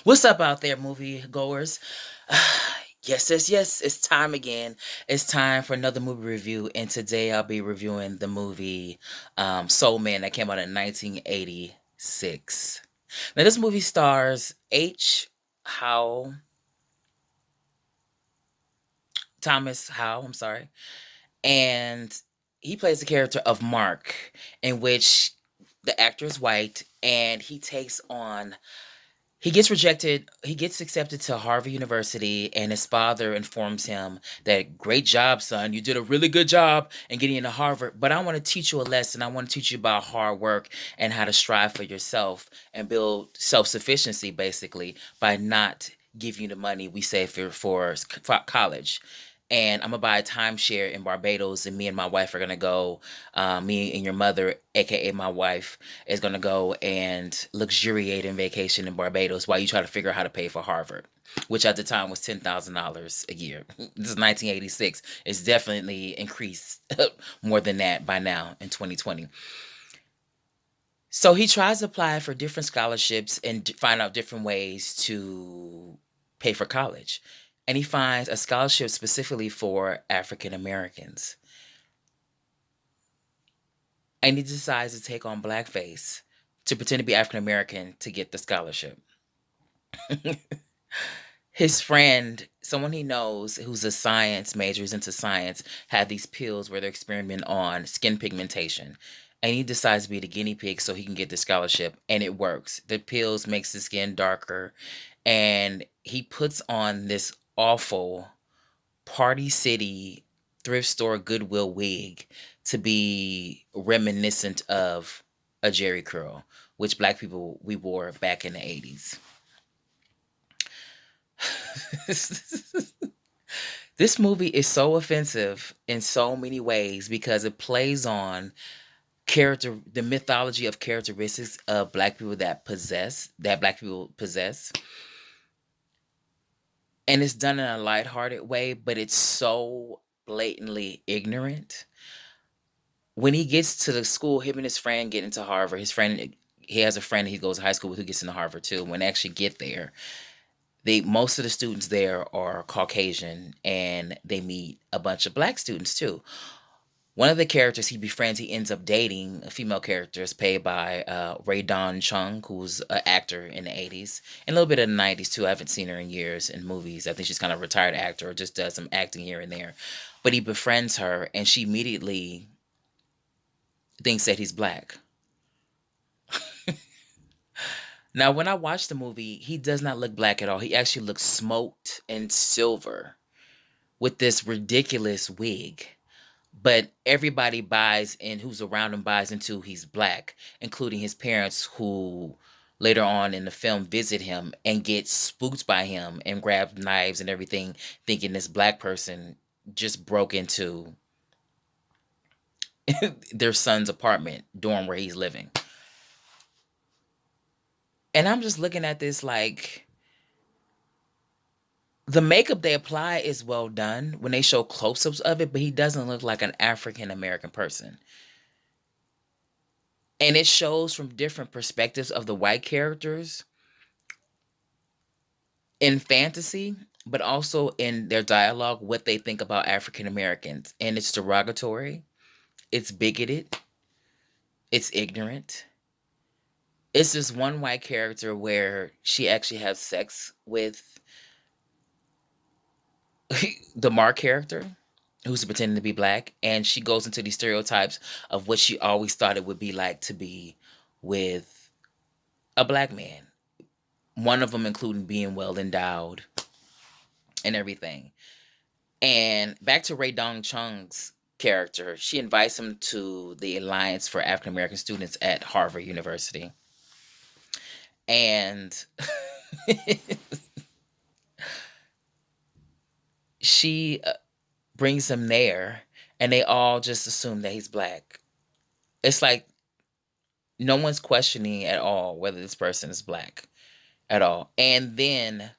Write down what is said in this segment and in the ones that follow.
What's up out there, movie goers? Yes. It's time again. It's time for another movie review, and today I'll be reviewing the movie Soul Man that came out in 1986. Now, this movie stars Howe, Thomas Howe, I'm sorry, and he plays the character of Mark, in which the actor is white, and he gets rejected. He gets accepted to Harvard University, and his father informs him that, great job, son. You did a really good job in getting into Harvard, but I want to teach you a lesson. I want to teach you about hard work and how to strive for yourself and build self sufficiency, basically, by not giving you the money we save for college. And I'm gonna buy a timeshare in Barbados, and me and my wife are gonna go. Me and your mother, aka my wife, is gonna go and luxuriate in vacation in Barbados while you try to figure out how to pay for Harvard, which at the time was $10,000 a year. This is 1986. It's definitely increased more than that by now in 2020. So he tries to apply for different scholarships and find out different ways to pay for college. And he finds a scholarship specifically for African Americans. And he decides to take on blackface to pretend to be African American to get the scholarship. His friend, someone he knows who's a science major, who's into science, had these pills where they're experimenting on skin pigmentation. And he decides to be the guinea pig so he can get the scholarship, and it works. The pills makes the skin darker, and he puts on this awful Party City thrift store Goodwill wig to be reminiscent of a Jerry curl, which black people we wore back in the 80s. This movie is so offensive in so many ways because it plays on the mythology of characteristics of black people possess, and it's done in a lighthearted way, but it's so blatantly ignorant. When he gets to the school, him and his friend get into Harvard. He has a friend he goes to high school with who gets into Harvard too. When they actually get there, most of the students there are Caucasian, and they meet a bunch of black students too. One of the characters he befriends, he ends up dating a female character, is played by Ray Don Chung, who's an actor in the 80s and a little bit of the 90s too. I haven't seen her in years in movies. I think she's kind of a retired actor or just does some acting here and there. But he befriends her, and she immediately thinks that he's black. Now, when I watched the movie, he does not look black at all. He actually looks smoked and silver with this ridiculous wig. But everybody buys in, who's around him buys into he's black, including his parents, who later on in the film visit him and get spooked by him and grab knives and everything, thinking this black person just broke into their son's apartment dorm where he's living. And I'm just looking at this like, the makeup they apply is well done when they show close-ups of it, but he doesn't look like an African American person. And it shows from different perspectives of the white characters in fantasy, but also in their dialogue, what they think about African Americans. And it's derogatory, it's bigoted, it's ignorant. It's this one white character where she actually has sex with the Mark character, who's pretending to be black, and she goes into these stereotypes of what she always thought it would be like to be with a black man. One of them including being well endowed and everything. And back to Ray Dong Chung's character, she invites him to the Alliance for African American Students at Harvard University. And she brings him there, and they all just assume that he's black. It's like no one's questioning at all whether this person is black at all. And then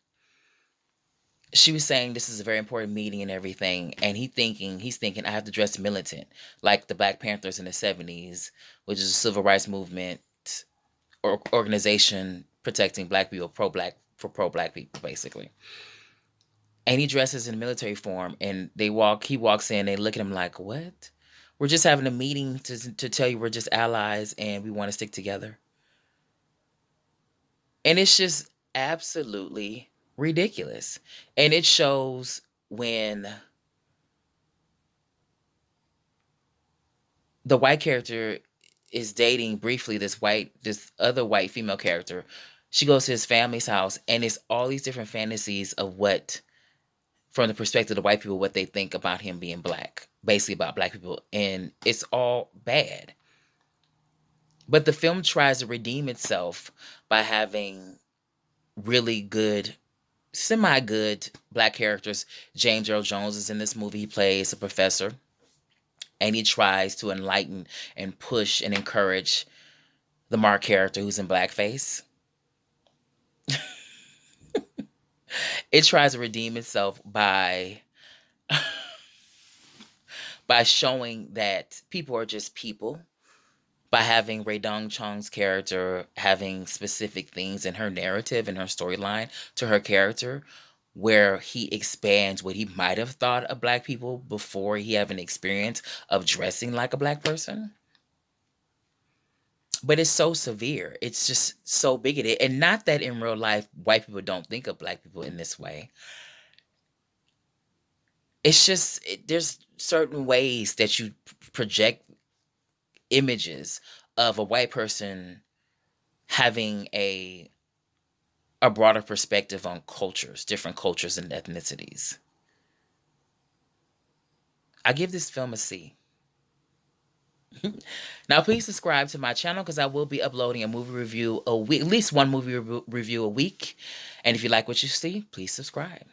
she was saying this is a very important meeting and everything, and he's thinking I have to dress militant, like the Black Panthers in the 70s, which is a civil rights movement or organization protecting black people, pro black for pro-black people, basically. And he dresses in military form, and he walks in, they look at him like, what? We're just having a meeting to tell you we're just allies and we want to stick together. And it's just absolutely ridiculous. And it shows when the white character is dating briefly this other white female character. She goes to his family's house, and it's all these different fantasies of what, from the perspective of white people, what they think about him being black, basically about black people, and it's all bad. But the film tries to redeem itself by having really good, semi-good black characters. James Earl Jones is in this movie. He plays a professor, and he tries to enlighten and push and encourage the Mark character who's in blackface. It tries to redeem itself by showing that people are just people, by having Ray Dong Chong's character having specific things in her narrative and her storyline to her character, where he expands what he might have thought of black people before he have an experience of dressing like a black person. But it's so severe. It's just so bigoted. And not that in real life white people don't think of black people in this way. It's just there's certain ways that you project images of a white person having a broader perspective on cultures, different cultures and ethnicities. I give this film a C. Now, please subscribe to my channel because I will be uploading a movie review a week, at least one movie review a week. And if you like what you see, please subscribe.